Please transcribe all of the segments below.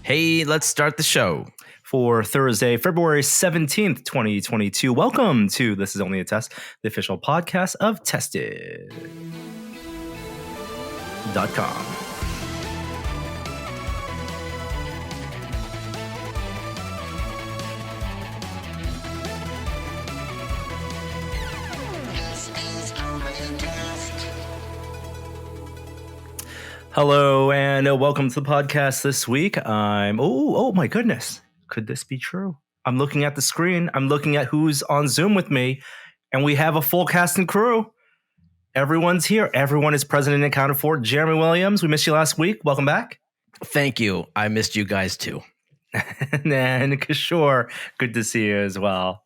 Hey, let's start the show. For Thursday, February 17th, 2022. Welcome to This Is Only a Test, the official podcast of Tested.com. Hello and welcome to the podcast this week. Oh my goodness. Could this be true? I'm looking at the screen. I'm looking at who's on Zoom with me, and we have a full cast and crew. Everyone's here. Everyone is present and accounted for. Jeremy Williams, we missed you last week. Welcome back. Thank you. I missed you guys too. And Kishore, good to see you as well.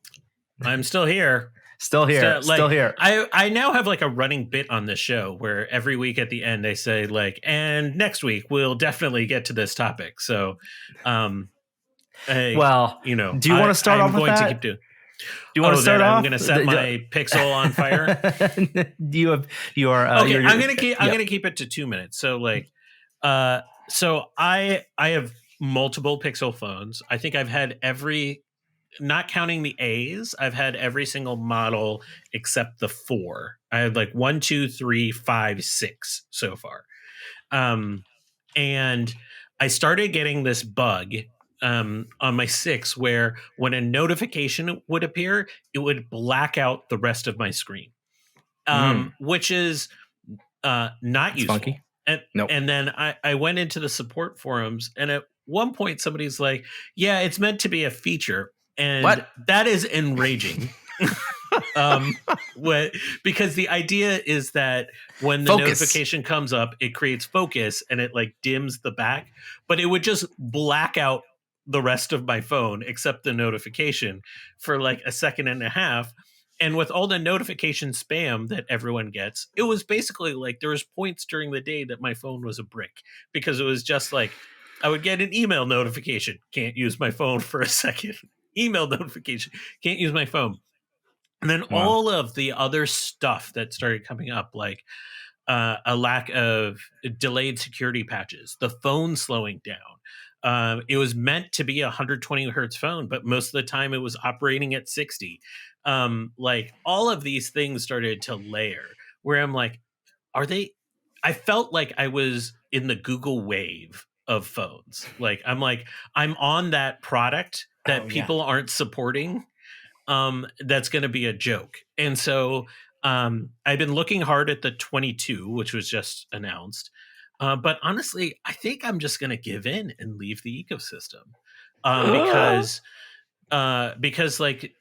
I'm still here. Still here. I now have like a running bit on this show where every week at the end they say like, and next week we'll definitely get to this topic. So, do you want to start off with that? Do you want to start off? I'm going to set my pixel on fire. I'm going to keep it to 2 minutes. So so I have multiple Pixel phones. I think I've had not counting the A's, I've had every single model except the 4. I had like 1, 2, 3, 5, 6 so far. And I started getting this bug on my 6 where when a notification would appear, it would black out the rest of my screen, which is not useful. Funky. And then I went into the support forums, and at one point somebody's like, yeah, it's meant to be a feature. And that is enraging. Because the idea is that when the notification comes up, it creates focus and it like dims the back, but it would just black out the rest of my phone except the notification for like a second and a half. And with all the notification spam that everyone gets, it was basically like there was points during the day that my phone was a brick, because it was just like I would get an email notification, can't use my phone for a second. Email notification, can't use my phone. And then all of the other stuff that started coming up, like a lack of delayed security patches, the phone slowing down. It was meant to be a 120 hertz phone, but most of the time it was operating at 60. Like all of these things started to layer where I'm like, I felt like I was in the Google wave of phones. I'm on that product that people aren't supporting, that's going to be a joke. And so I've been looking hard at the 22, which was just announced. But honestly, I think I'm just going to give in and leave the ecosystem, because like,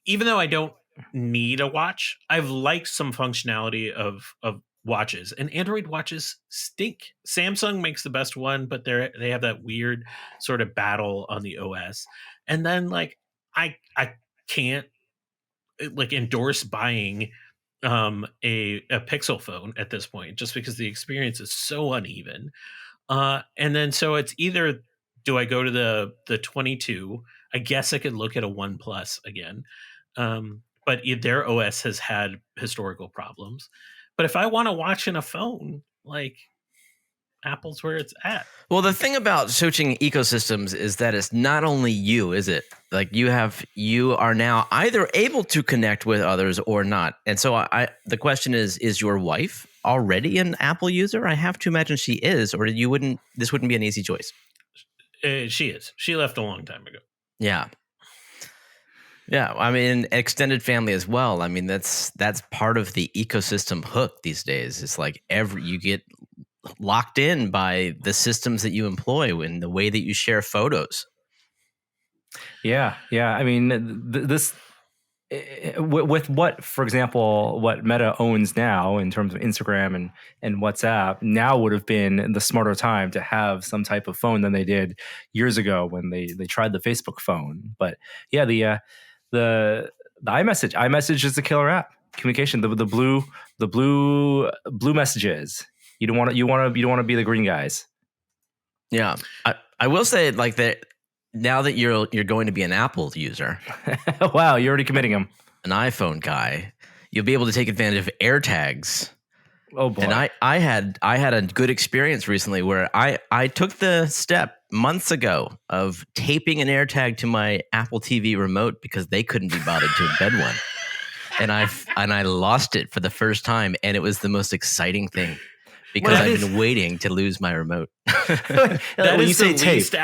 even though I don't need a watch, I've liked some functionality of watches, and Android watches stink. Samsung makes the best one, but they have that weird sort of battle on the OS. And then like I can't like endorse buying a Pixel phone at this point, just because the experience is so uneven. And then so it's either, do I go to the 22? I guess I could look at a OnePlus again. But their OS has had historical problems. But if I want to watch in a phone, like Apple's where it's at. Well, the thing about switching ecosystems is that it's not only you, is it? Like you are now either able to connect with others or not. And so the question is your wife already an Apple user? I have to imagine she is, or this wouldn't be an easy choice. She is. She left a long time ago. Yeah. Yeah, I mean, extended family as well. I mean, that's part of the ecosystem hook these days. It's like you get locked in by the systems that you employ and the way that you share photos. Yeah. I mean, this with what, for example, what Meta owns now in terms of Instagram and WhatsApp, now would have been the smarter time to have some type of phone than they did years ago when they tried the Facebook phone. But yeah, the iMessage is the killer app. Communication, the blue messages. You don't want to be the green guys. Yeah, I will say like that. Now that you're going to be an Apple user, wow, you're already committing them. An iPhone guy, you'll be able to take advantage of AirTags Oh boy. And I had a good experience recently where I took the step months ago of taping an AirTag to my Apple TV remote because they couldn't be bothered to embed one. And I lost it for the first time, and it was the most exciting thing because I've been waiting to lose my remote. That is the least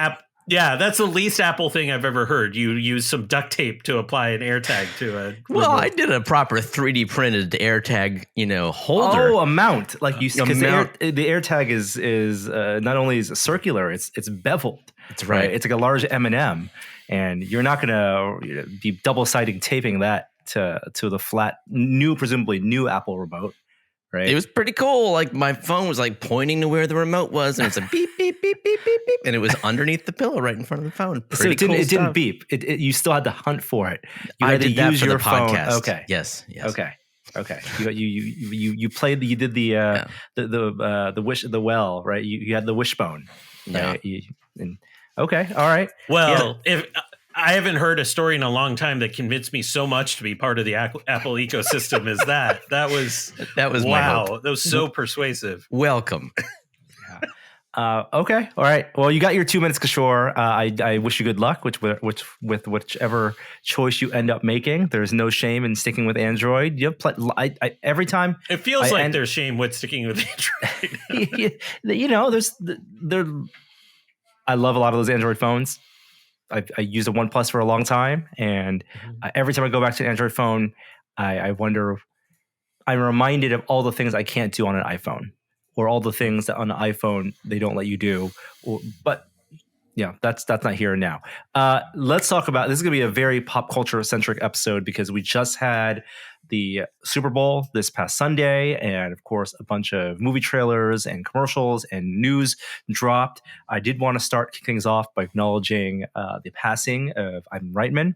Yeah, that's the least Apple thing I've ever heard. You use some duct tape to apply an AirTag to a Well, remote. I did a proper 3D printed AirTag, holder. Oh, a mount, like you, because the AirTag is not only is it circular, it's beveled. That's right. It's like a large M&M, and you're not gonna be double-sided taping that to the flat, presumably new Apple remote. Right. It was pretty cool. Like my phone was like pointing to where the remote was, and it's a beep, beep, beep, beep, beep, beep, and it was underneath the pillow right in front of the phone. Pretty so it cool didn't beep. You still had to hunt for it. You I had did to use that for your the phone. podcast. Okay. Yes. Okay. You played. You did the well, right? You had the wishbone. Yeah. Right? Okay. All right. Well, if I haven't heard a story in a long time that convinced me so much to be part of the Apple ecosystem as that. That was wow. My hope. That was so persuasive. Welcome. Okay. All right. Well, you got your 2 minutes, Kishore. I wish you good luck with whichever choice you end up making. There's no shame in sticking with Android. Every time it feels like there's shame with sticking with Android. I love a lot of those Android phones. I used a OnePlus for a long time, and every time I go back to an Android phone, I wonder. I'm reminded of all the things I can't do on an iPhone, or all the things that on an iPhone they don't let you do. But yeah, that's not here and now. Let's talk about this. Is going to be a very pop culture centric episode because we just had the Super Bowl this past Sunday, and of course, a bunch of movie trailers and commercials and news dropped. I did want to start things off by acknowledging the passing of Abe Dieckman.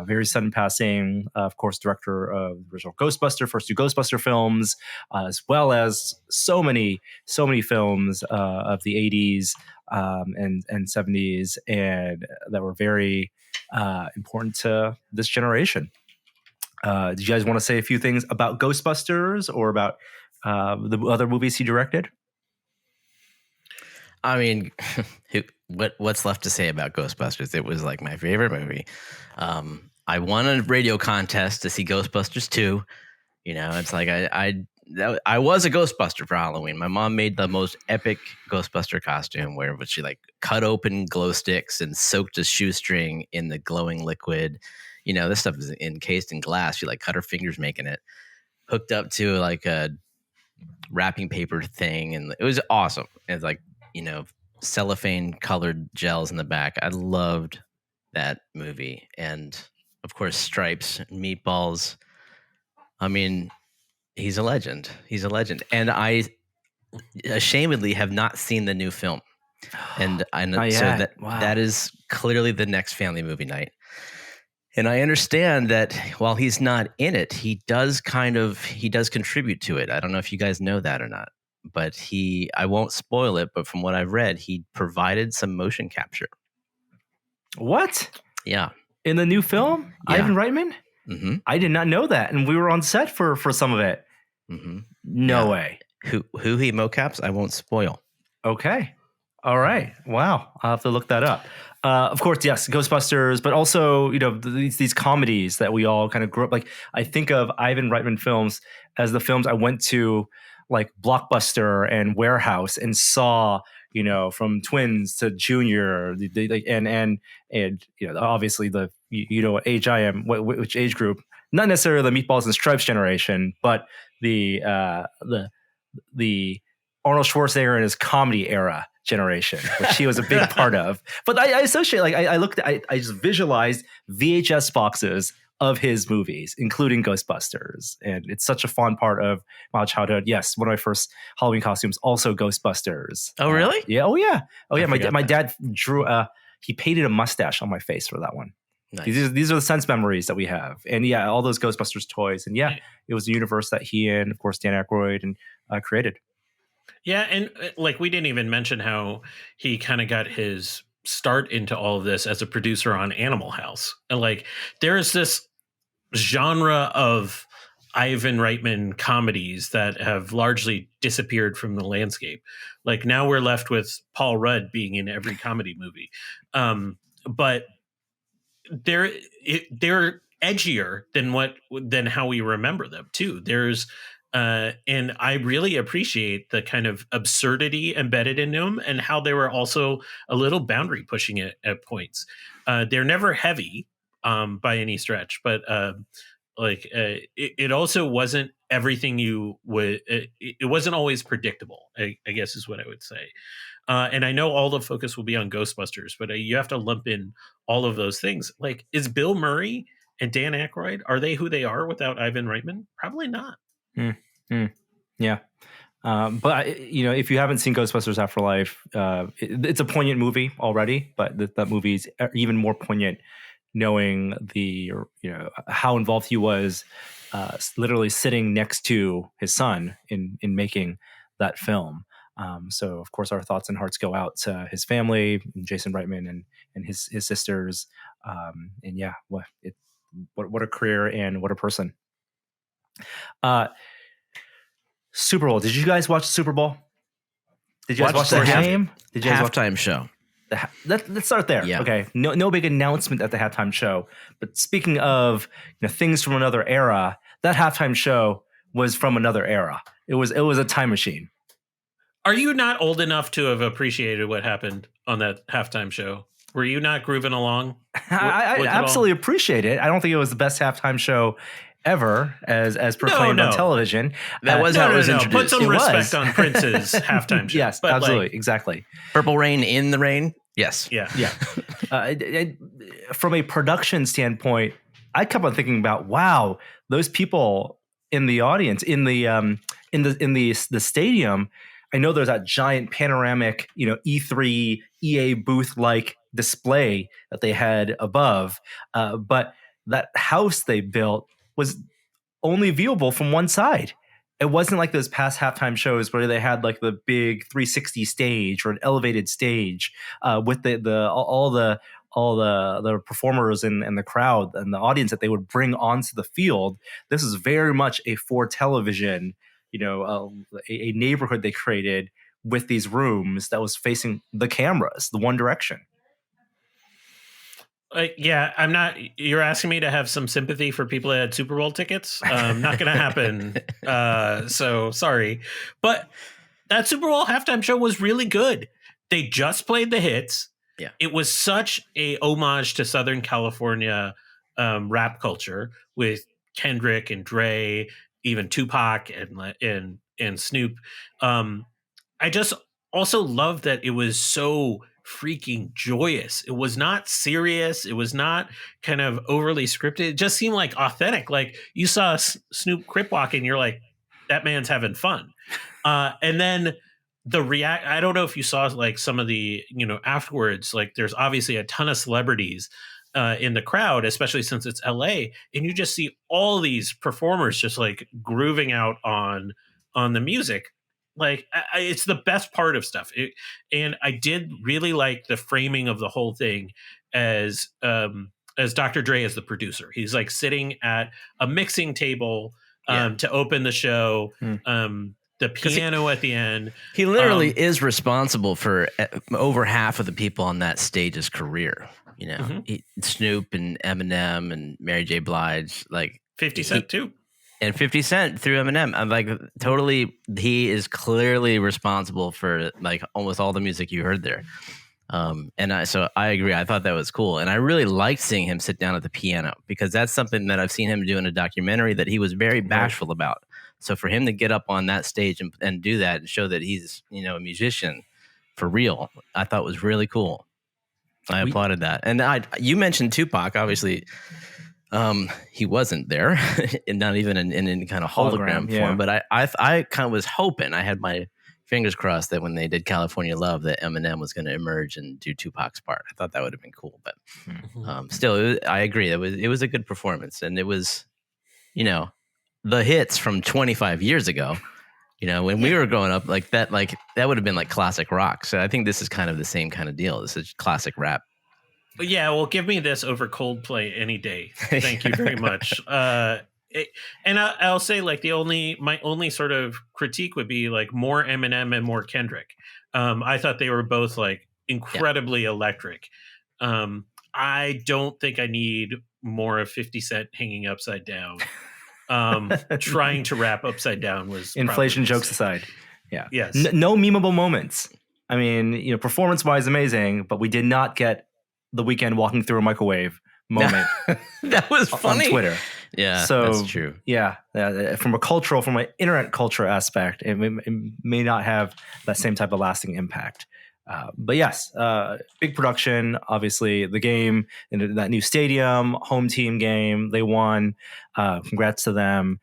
Very sudden passing, of course, director of the original Ghostbuster, first 2 Ghostbuster films, as well as so many films of the 80s and 70s, and that were very important to this generation. Do you guys want to say a few things about Ghostbusters or about the other movies he directed? I mean, what's left to say about Ghostbusters? It was like my favorite movie. I won a radio contest to see Ghostbusters 2. It's like I was a Ghostbuster for Halloween. My mom made the most epic Ghostbuster costume where she like cut open glow sticks and soaked a shoestring in the glowing liquid. This stuff is encased in glass. She like cut her fingers making it, hooked up to like a wrapping paper thing, and it was awesome. It's like cellophane colored gels in the back. I loved that movie, and of course Stripes, Meatballs. I mean, he's a legend. And I ashamedly have not seen the new film, and so that is clearly the next family movie night. And I understand that while he's not in it, he does contribute to it. I don't know if you guys know that or not, but I won't spoil it, but from what I've read, he provided some motion capture. What? Yeah. In the new film? Yeah. Ivan Reitman? Mm-hmm. I did not know that. And we were on set for some of it. Mm-hmm. No way. Who he mocaps, I won't spoil. Okay. All right. Wow. I'll have to look that up. Of course, yes, Ghostbusters, but also, these comedies that we all kind of grew up. Like, I think of Ivan Reitman films as the films I went to, like Blockbuster and Warehouse, and saw, from Twins to Junior, and obviously what age I am, which age group, not necessarily the Meatballs and Stripes generation, but the Arnold Schwarzenegger in his comedy era generation, which he was a big part of. But I associate, like, I just visualized VHS boxes of his movies, including Ghostbusters. And it's such a fond part of my childhood. Yes, one of my first Halloween costumes, also Ghostbusters. Oh, really? Yeah. Oh, yeah. My dad drew, he painted a mustache on my face for that one. Nice. These are the sense memories that we have. And yeah, all those Ghostbusters toys. And yeah, it was a universe that he and, of course, Dan Aykroyd created. Yeah, and like we didn't even mention how he kind of got his start into all of this as a producer on Animal House. And like there is this genre of Ivan Reitman comedies that have largely disappeared from the landscape. Like now we're left with Paul Rudd being in every comedy movie. But they're edgier than how we remember them too. And I really appreciate the kind of absurdity embedded in them and how they were also a little boundary pushing at points. They're never heavy by any stretch, but it also wasn't everything you would. It wasn't always predictable, I guess is what I would say. And I know all the focus will be on Ghostbusters, but you have to lump in all of those things. Like, is Bill Murray and Dan Aykroyd, are they who they are without Ivan Reitman? Probably not. Yeah. But if you haven't seen Ghostbusters Afterlife, it's a poignant movie already, but that movie is even more poignant knowing how involved he was, literally sitting next to his son in making that film. So of course our thoughts and hearts go out to his family, Jason Reitman and his sisters. And yeah, what a career and what a person. Super Bowl. Did you guys watch the Super Bowl? Did you guys watch the game? Did you guys halftime show? Let's start there. Yeah. Okay. No big announcement at the halftime show. But speaking of things from another era, that halftime show was from another era. It was a time machine. Are you not old enough to have appreciated what happened on that halftime show? Were you not grooving along? I absolutely appreciate it. I don't think it was the best halftime show ever as proclaimed on television. That was how it was introduced. Put some respect on Prince's halftime show. Yes, absolutely. Exactly. Purple Rain in the Rain. Yes. Yeah. From a production standpoint, I kept on thinking about, wow, those people in the audience, in the stadium, I know there's that giant panoramic, E3 EA booth like display that they had above, but that house they built was only viewable from one side. It wasn't like those past halftime shows where they had like the big 360 stage or an elevated stage with all the performers and the crowd and the audience that they would bring onto the field. This is very much a for television, a neighborhood they created with these rooms that was facing the cameras, the one direction. I'm not. You're asking me to have some sympathy for people that had Super Bowl tickets. Not going to happen. So sorry, but that Super Bowl halftime show was really good. They just played the hits. Yeah, it was such a homage to Southern California rap culture with Kendrick and Dre, even Tupac and Snoop. I just also love that it was so freaking joyous. It was not serious. It was not kind of overly scripted. It just seemed like authentic. Like you saw Snoop crip walking, you're like, that man's having fun. And then I don't know if you saw like some of the, afterwards, like there's obviously a ton of celebrities in the crowd, especially since it's LA, and you just see all these performers just like grooving out on the music. Like it's the best part of stuff. And I did really like the framing of the whole thing as Dr. Dre as the producer. He's like sitting at a mixing table to open the show. The piano at the end. He literally is responsible for over half of the people on that stage's career. Snoop and Eminem and Mary J. Blige, like 50 Cent too. And 50 Cent through Eminem. I'm like, totally, he is clearly responsible for like almost all the music you heard there. So I agree. I thought that was cool. And I really liked seeing him sit down at the piano because that's something that I've seen him do in a documentary that he was very bashful about. So for him to get up on that stage and do that and show that he's, a musician for real, I thought was really cool. I applauded that. And you mentioned Tupac, obviously. He wasn't there, and not even in any kind of hologram form. But I kind of was hoping. I had my fingers crossed that when they did California Love, that Eminem was going to emerge and do Tupac's part. I thought that would have been cool. But still, I agree. It was a good performance, and it was, the hits from 25 years ago. When we were growing up, like that would have been like classic rock. So I think this is kind of the same kind of deal. This is classic rap. Yeah, well, give me this over Coldplay any day. Thank you very much. And I'll say like my only sort of critique would be like more Eminem and more Kendrick. I thought they were both like incredibly electric. I don't think I need more of 50 Cent hanging upside down. Trying to rap upside down was inflation jokes aside. Yeah. Yes. No memeable moments. I mean, performance wise, amazing, but we did not get the Weeknd walking through a microwave moment. That was funny on Twitter. Yeah, so that's true. Yeah, from an internet culture aspect, it may not have that same type of lasting impact. But yes, big production. Obviously, the game and that new stadium, home team game, they won. Congrats to them.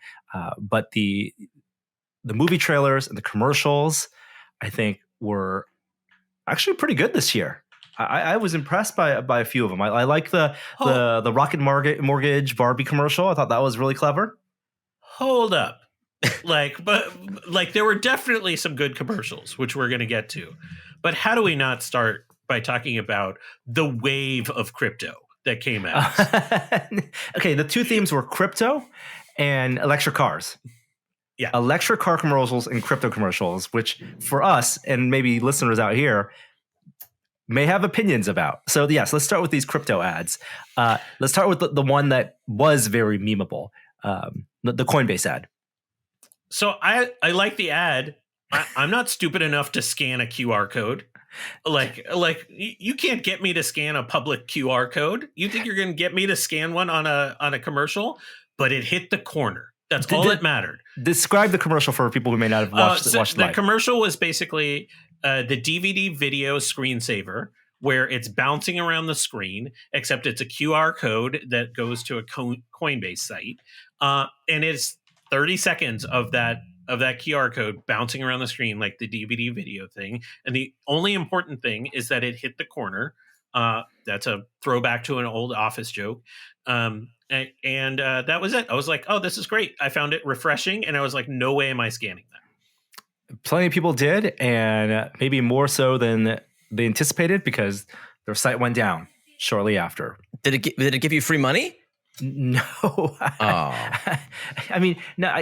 But the movie trailers and the commercials, I think, were actually pretty good this year. I was impressed by a few of them. I like the Rocket Mortgage Barbie commercial. I thought that was really clever. Hold up. But there were definitely some good commercials, which we're going to get to. But how do we not start by talking about the wave of crypto that came out? Okay, the two themes were crypto and electric cars. Yeah. Electric car commercials and crypto commercials, which for us and maybe listeners out here may have opinions about. So yes, let's start with these crypto ads. Let's start with the one that was very memeable, the Coinbase ad. So I like the ad. I'm not stupid enough to scan a QR code. Like you can't get me to scan a public QR code. You think you're going to get me to scan one on a commercial? But it hit the corner. That's all that mattered. Describe the commercial for people who may not have watched the live. Commercial was basically the DVD video screensaver, where it's bouncing around the screen, except it's a QR code that goes to a Coinbase site, and it's 30 seconds of that QR code bouncing around the screen like the DVD video thing. And the only important thing is that it hit the corner. That's a throwback to an old Office joke. And that was it. I was like, oh, this is great. I found it refreshing. And I was like, no way am I scanning that. Plenty of people did, and maybe more so than they anticipated, because their site went down shortly after. Did it give you free money? No. Oh. I mean, no.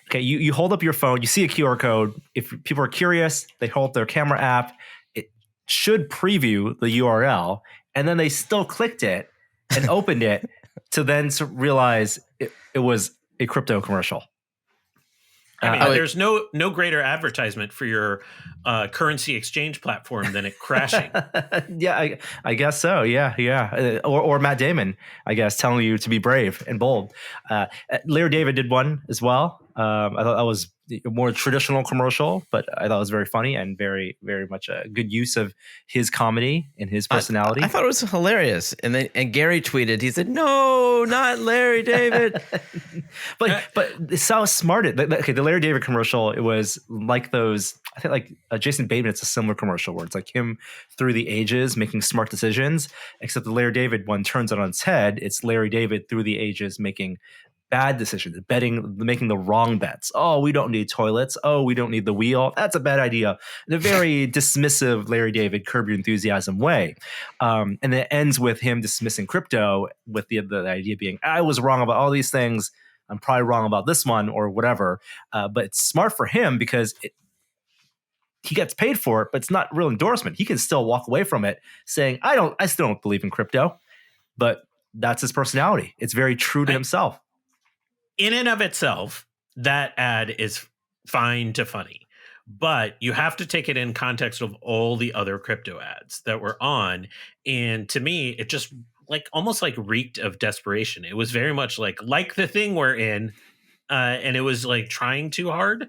Okay, you hold up your phone, you see a QR code. If people are curious, they hold up their camera app. It should preview the URL, and then they still clicked it and opened it to then realize it was a crypto commercial. I mean, there's no greater advertisement for your currency exchange platform than it crashing. Yeah, I guess so. Yeah. Or Matt Damon, I guess, telling you to be brave and bold. Larry David did one as well. I thought that was a more traditional commercial, but I thought it was very funny and very, very much a good use of his comedy and his personality. I thought it was hilarious. And Gary tweeted, he said, "No, not Larry David." but it's how smart the Larry David commercial, it was like those, I think like Jason Bateman, it's a similar commercial where it's like him through the ages making smart decisions, except the Larry David one turns it on its head. It's Larry David through the ages making bad decisions, making the wrong bets. Oh, we don't need toilets. Oh, we don't need the wheel. That's a bad idea. In a very dismissive Larry David, Curb Your Enthusiasm way. And it ends with him dismissing crypto with the idea being, I was wrong about all these things. I'm probably wrong about this one or whatever. But it's smart for him because he gets paid for it, but it's not real endorsement. He can still walk away from it saying, I still don't believe in crypto, but that's his personality. It's very true to himself. In and of itself, that ad is fine to funny, but you have to take it in context of all the other crypto ads that were on. And to me, it just almost reeked of desperation. It was very much like the thing we're in, and it was like trying too hard.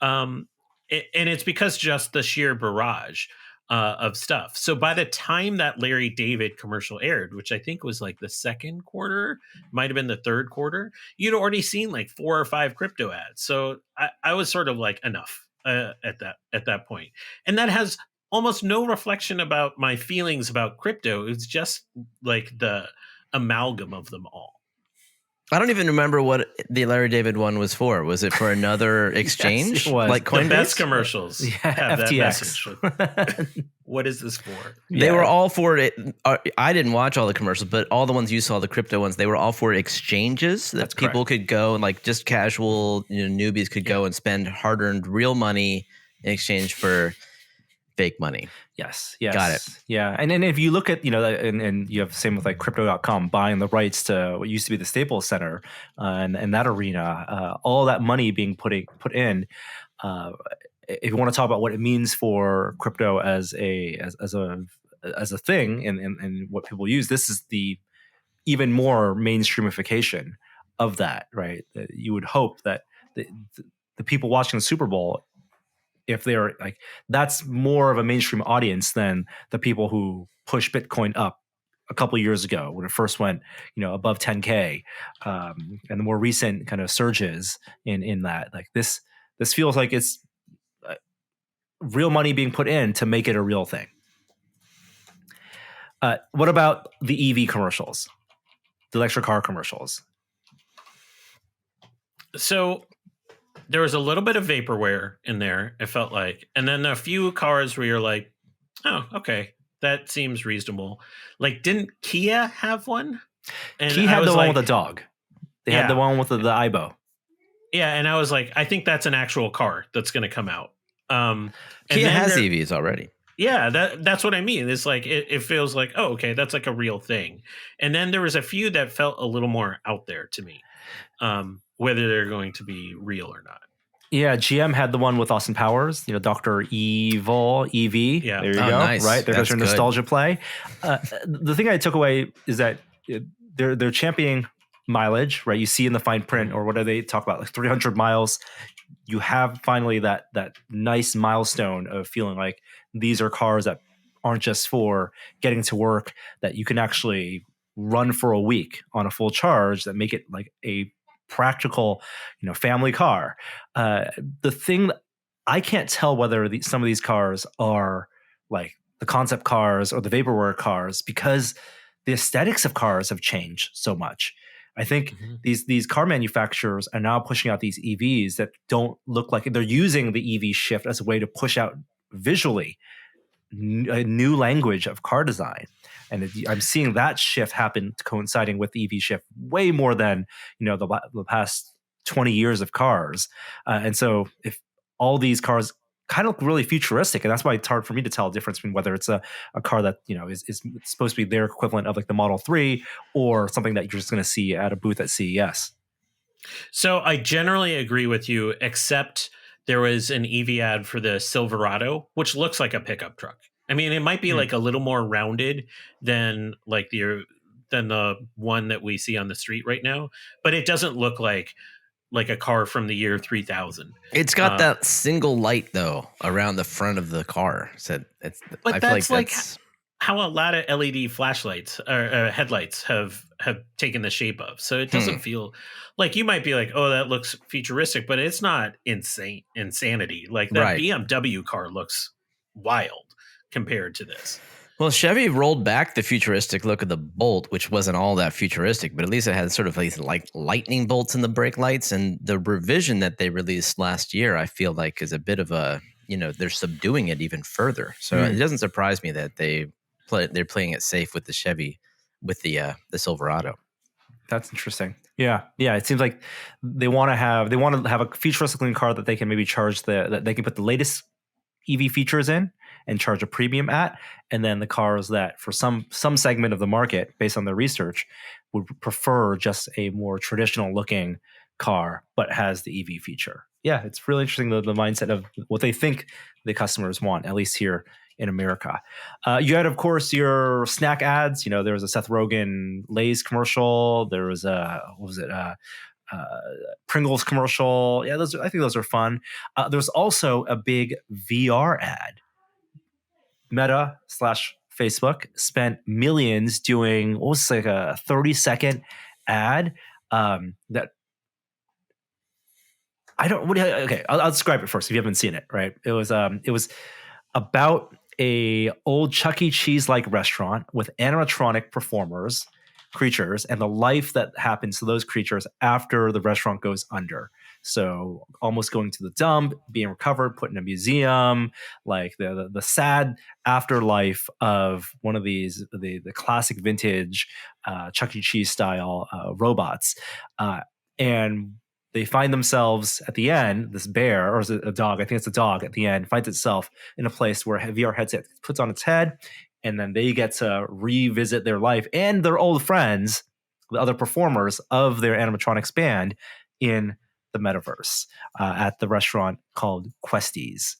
And it's because just the sheer barrage of stuff. So by the time that Larry David commercial aired, which I think was like the second quarter, might have been the third quarter, you'd already seen like 4 or 5 crypto ads. So I was sort of like, enough at that point. And that has almost no reflection about my feelings about crypto. It's just like the amalgam of them all. I don't even remember what the Larry David one was for. Was it for another exchange? Yes, it was. Like The Coinbase? best commercials have that FTX. message. What is this for? They were all for it. I didn't watch all the commercials, but all the ones you saw, the crypto ones, they were all for exchanges that That's people correct. could go and like just casual newbies could go and spend hard-earned real money in exchange for fake money. Yes. Got it. Yeah. And then if you look at, and you have the same with like crypto.com buying the rights to what used to be the Staples Center and that arena, all that money being put in. If you want to talk about what it means for crypto as a thing and what people use, this is the even more mainstreamification of that, right? You would hope that the people watching the Super Bowl, if they're like, that's more of a mainstream audience than the people who push Bitcoin up a couple of years ago when it first went, above 10K, and the more recent kind of surges in that. Like this feels like it's real money being put in to make it a real thing. What about the EV commercials, the electric car commercials? So there was a little bit of vaporware in there, it felt like. And then a few cars where you're like, oh, okay, that seems reasonable. Like, didn't Kia have one? And Kia had the one with the dog. They had the one with the IBO. Yeah, and I was like, I think that's an actual car that's going to come out. Kia has EVs already. Yeah, that's what I mean. It's like it feels like, oh, okay, that's like a real thing. And then there was a few that felt a little more out there to me, whether they're going to be real or not. Yeah, GM had the one with Austin Powers, Dr. Evil, EV. Yeah. There you go. Nice. Right, there's your nostalgia play. The thing I took away is that they're championing mileage, right? You see in the fine print, or what do they talk about, like 300 miles. You have finally that nice milestone of feeling like these are cars that aren't just for getting to work, that you can actually run for a week on a full charge, that make it like a practical, family car. The thing that I can't tell whether some of these cars are like the concept cars or the vaporware cars, because the aesthetics of cars have changed so much. I think these car manufacturers are now pushing out these EVs that don't look like, they're using the EV shift as a way to push out visually a new language of car design. And I'm seeing that shift happen coinciding with the EV shift way more than, the past 20 years of cars. And so if all these cars kind of look really futuristic, and that's why it's hard for me to tell the difference between whether it's a car that is supposed to be their equivalent of like the Model 3 or something that you're just going to see at a booth at CES. So I generally agree with you, except there was an EV ad for the Silverado, which looks like a pickup truck. I mean, it might be like a little more rounded than the one that we see on the street right now, but it doesn't look like a car from the year 3000. It's got that single light though around the front of the car. But that's like how a lot of LED flashlights or headlights have taken the shape of. So it doesn't feel like, you might be like, oh, that looks futuristic, but it's not insanity. Like that BMW car looks wild compared to this. Well, Chevy rolled back the futuristic look of the Bolt, which wasn't all that futuristic, but at least it had sort of these like lightning bolts in the brake lights. And the revision that they released last year, I feel like, is a bit of a, they're subduing it even further. So it doesn't surprise me that they're playing it safe with the Chevy, with the Silverado. That's interesting. Yeah. It seems like they want to have a futuristic car that they can maybe charge that they can put the latest EV features in and charge a premium at, and then the cars that for some segment of the market, based on their research, would prefer just a more traditional looking car but has the EV feature. Yeah, it's really interesting, the mindset of what they think the customers want, at least here in America. You had, of course, your snack ads. There was a Seth Rogen Lay's commercial. There was Pringles commercial. Yeah, I think those are fun. There's also a big VR ad. Meta / Facebook spent millions doing what was like a 30-second ad that I don't. Okay, I'll describe it first if you haven't seen it. Right, it was about a old Chuck E. Cheese like restaurant with animatronic performers creatures and the life that happens to those creatures after the restaurant goes under. So almost going to the dump, being recovered, put in a museum, like the sad afterlife of one of these, the classic vintage Chuck E. Cheese style robots. And they find themselves at the end, this bear, or is it a dog? I think it's a dog at the end, finds itself in a place where a VR headset puts on its head, and then they get to revisit their life and their old friends, the other performers of their animatronics band in the metaverse at the restaurant called Questies.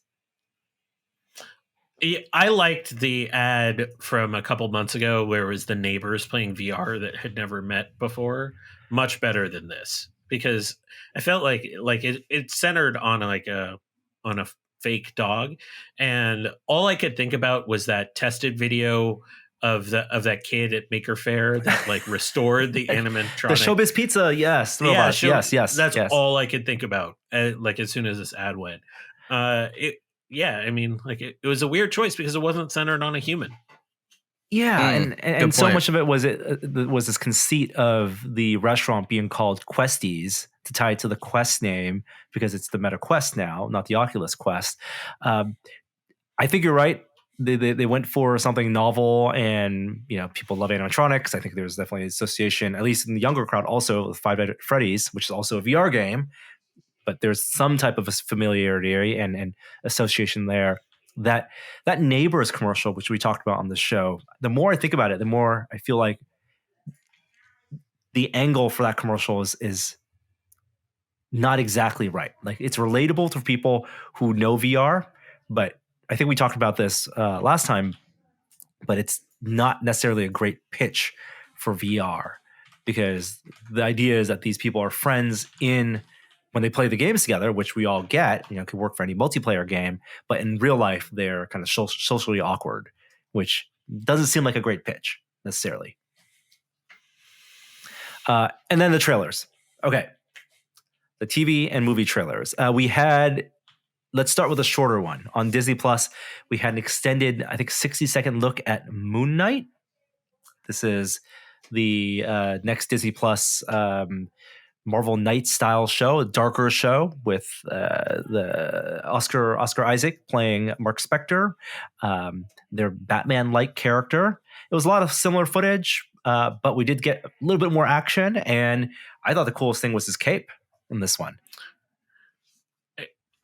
I liked the ad from a couple months ago where it was the neighbors playing VR that had never met before. Much better than this, because I felt like it centered on a fake dog, and all I could think about was that tested video of that kid at Maker Faire that like restored the animatronic. The Showbiz Pizza, yes. Robot. Yeah, yes. That's all I could think about. Like as soon as this ad went, I mean, like it was a weird choice because it wasn't centered on a human. Yeah, and so much of it was this conceit of the restaurant being called Questies to tie it to the Quest name because it's the Meta Quest now, not the Oculus Quest. I think you're right. They went for something novel, and people love animatronics. I think there's definitely an association, at least in the younger crowd, also with Five Nights at Freddy's, which is also a VR game. But there's some type of familiarity and association there. That Neighbors commercial, which we talked about on the show, the more I think about it, the more I feel like the angle for that commercial is not exactly right. Like it's relatable to people who know VR, but I think we talked about this last time, but it's not necessarily a great pitch for VR because the idea is that these people are friends when they play the games together, which we all get, could work for any multiplayer game, but in real life, they're kind of socially awkward, which doesn't seem like a great pitch necessarily. And then the trailers. Okay. The TV and movie trailers. Let's start with a shorter one. On Disney Plus, we had an extended, I think, 60-second look at Moon Knight. This is the next Disney Plus Marvel Knight style show, a darker show with the Oscar Isaac playing Mark Spector, their Batman-like character. It was a lot of similar footage, but we did get a little bit more action, and I thought the coolest thing was his cape in this one.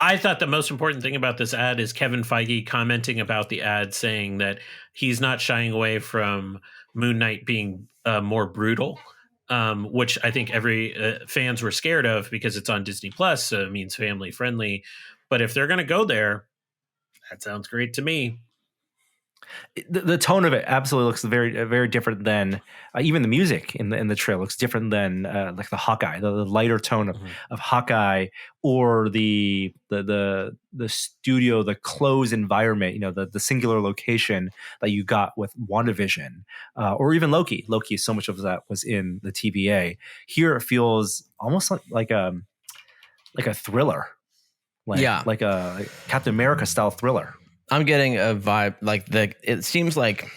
I thought the most important thing about this ad is Kevin Feige commenting about the ad, saying that he's not shying away from Moon Knight being more brutal, which I think every fans were scared of because it's on Disney Plus, so it means family friendly. But if they're going to go there, that sounds great to me. The tone of it absolutely looks very, very different than even the music in the trailer looks different than like the Hawkeye, the lighter tone of Hawkeye, or the studio, the closed environment, the singular location that you got with WandaVision, or even Loki. So much of that was in the TVA. Here it feels almost like a thriller, like a Captain America style thriller. I'm getting a vibe it seems like,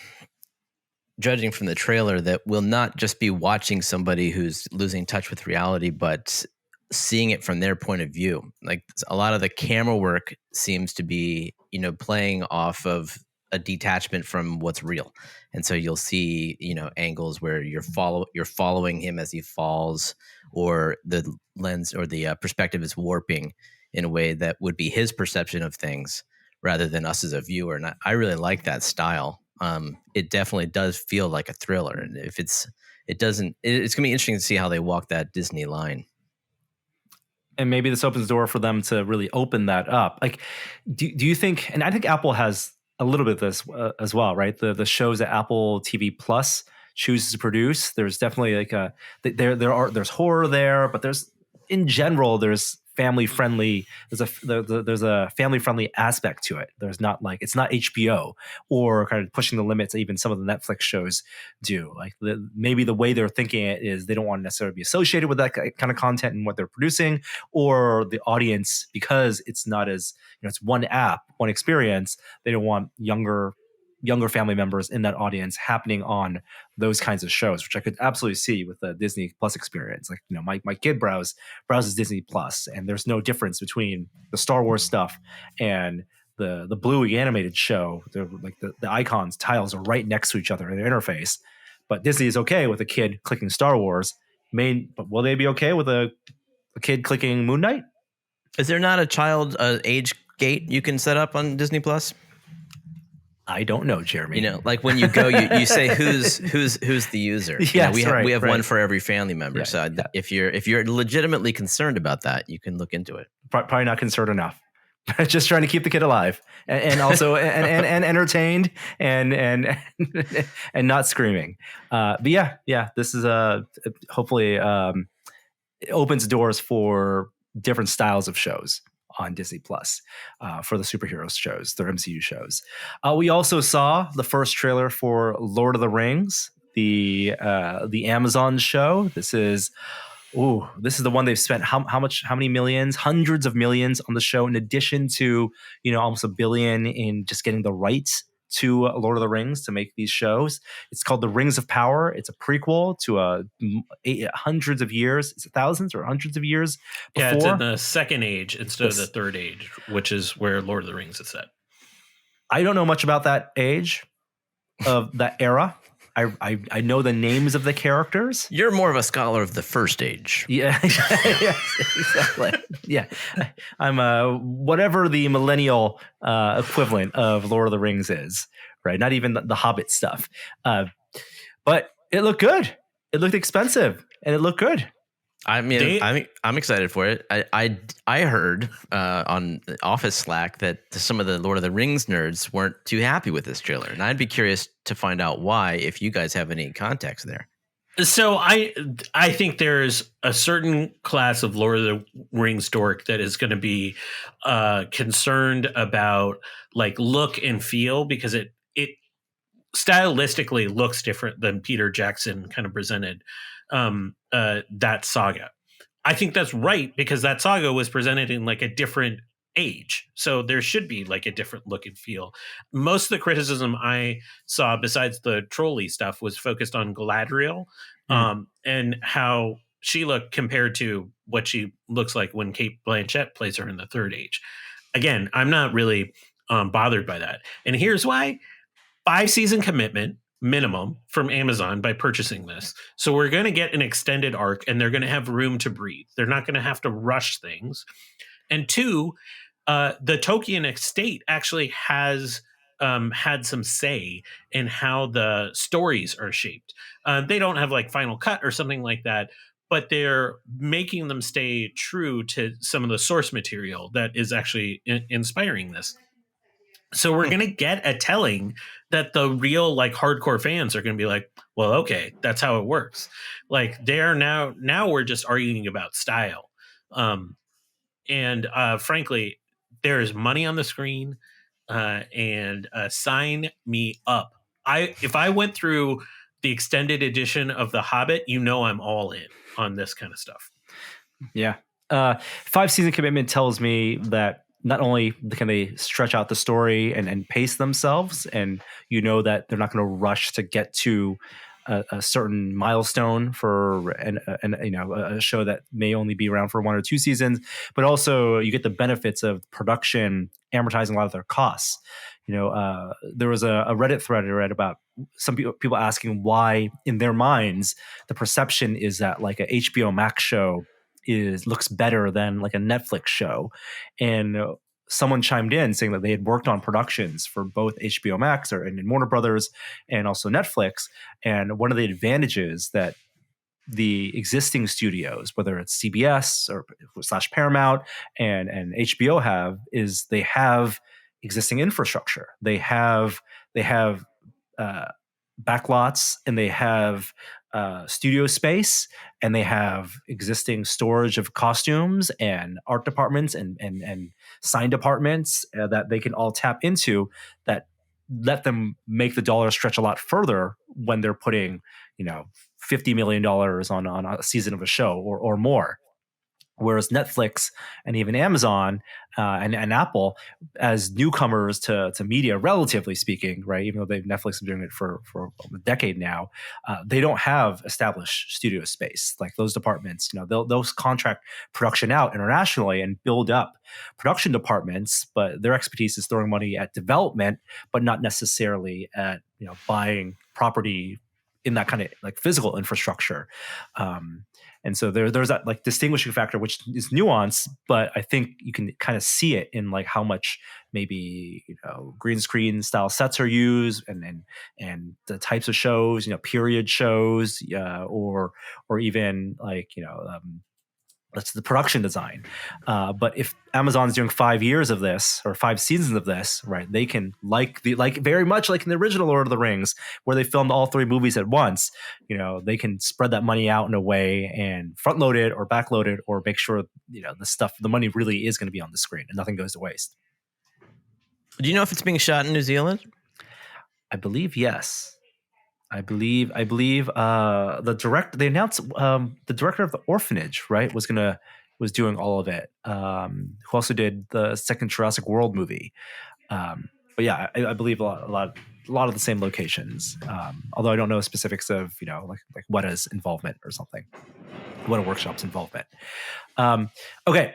judging from the trailer, that we'll not just be watching somebody who's losing touch with reality, but seeing it from their point of view. Like a lot of the camera work seems to be, playing off of a detachment from what's real. And so you'll see, angles where you're following him as he falls, or the lens or the perspective is warping in a way that would be his perception of things, rather than us as a viewer. And I really like that style. It definitely does feel like a thriller. And if it's gonna be interesting to see how they walk that Disney line. And maybe this opens the door for them to really open that up. Like, do you think, and I think Apple has a little bit of this as well, right? The shows that Apple TV Plus chooses to produce, there's definitely there's horror there, but there's family friendly. There's a family friendly aspect to it. There's not it's not HBO or kind of pushing the limits that even some of the Netflix shows do. Like maybe the way they're thinking it is they don't want to necessarily be associated with that kind of content and what they're producing, or the audience, because it's not as it's one app, one experience. They don't want younger younger family members in that audience happening on those kinds of shows, which I could absolutely see with the Disney Plus experience. Like, my kid browses Disney Plus, and there's no difference between the Star Wars stuff and the Bluey animated show. The icons tiles are right next to each other in their interface. But Disney is okay with a kid clicking Star Wars. But will they be okay with a kid clicking Moon Knight? Is there not a child age gate you can set up on Disney Plus? I don't know, Jeremy. Like when you go, you say who's the user. Yes, we have one for every family member. Yeah, so if you're legitimately concerned about that, you can look into it. Probably not concerned enough. Just trying to keep the kid alive and also and entertained and not screaming. But yeah, this is hopefully it opens doors for different styles of shows on Disney Plus for the superhero shows, their MCU shows. We also saw the first trailer for Lord of the Rings, the Amazon show. This is the one they've spent how many millions, hundreds of millions on the show, in addition to almost $1 billion in just getting the rights to Lord of the Rings to make these shows. It's called The Rings of Power. It's a prequel to hundreds of years. Is it thousands or hundreds of years before? Yeah, it's in the second age instead of the third age, which is where Lord of the Rings is set. I don't know much about that age of that era. I know the names of the characters. You're more of a scholar of the first age. Yeah, yes, exactly. Yeah, I'm whatever the millennial equivalent of Lord of the Rings is, right? Not even the Hobbit stuff. But it looked good. It looked expensive, and it looked good. I mean, I'm excited for it. I heard on Office Slack that some of the Lord of the Rings nerds weren't too happy with this trailer, and I'd be curious to find out why, if you guys have any context there. So I think there's a certain class of Lord of the Rings dork that is going to be concerned about like look and feel, because it stylistically looks different than Peter Jackson kind of presented that saga. I think that's right, because that saga was presented in like a different age, so there should be like a different look and feel. Most of the criticism I saw, besides the trolley stuff, was focused on Galadriel and how she looked compared to what she looks like when Cate Blanchett plays her in the third age. Again, I'm not really bothered by that, and here's why: 5-season commitment minimum from Amazon by purchasing this. So we're going to get an extended arc, and they're going to have room to breathe. They're not going to have to rush things. And 2, the Tolkien estate actually has had some say in how the stories are shaped. They don't have like final cut or something like that, but they're making them stay true to some of the source material that is actually inspiring this. So we're going to get a telling that the real like hardcore fans are going to be like, well, okay, that's how it works. Like they're now we're just arguing about style. And frankly, there is money on the screen and sign me up. If I went through the extended edition of The Hobbit, I'm all in on this kind of stuff. Yeah. 5-season commitment tells me that not only can they stretch out the story and pace themselves, and that they're not going to rush to get to a certain milestone for a show that may only be around for 1 or 2 seasons, but also you get the benefits of production amortizing a lot of their costs. There was a Reddit thread I read about some people asking why, in their minds, the perception is that like a HBO Max show looks better than like a Netflix show. And someone chimed in saying that they had worked on productions for both HBO Max and Warner Brothers and also Netflix. And one of the advantages that the existing studios, whether it's CBS or / Paramount and HBO have, is they have existing infrastructure. They have backlots, and they have studio space, and they have existing storage of costumes and art departments and sign departments that they can all tap into, that let them make the dollar stretch a lot further when they're putting $50 million on a season of a show or more. Whereas Netflix and even Amazon and Apple, as newcomers to media, relatively speaking, right? Even though Netflix has been doing it for a decade now, they don't have established studio space. Like those departments, those contract production out internationally and build up production departments, but their expertise is throwing money at development, but not necessarily at buying property in that kind of like physical infrastructure. And so there's that like distinguishing factor, which is nuance, but I think you can kind of see it in like how much maybe green screen style sets are used, and the types of shows, period shows, or even like that's the production design. But if Amazon's doing 5 years of this or 5 seasons of this, right, they can like very much like in the original Lord of the Rings, where they filmed all 3 movies at once, they can spread that money out in a way and front load it or back load it, or make sure, the money really is going to be on the screen and nothing goes to waste. Do you know if it's being shot in New Zealand? I believe yes. I believe the director, they announced the director of The Orphanage, right, was doing all of it. Who also did the second Jurassic World movie. But yeah, I believe a lot of the same locations. Although I don't know specifics of like Weta's involvement or something, Weta Workshop's involvement. Okay.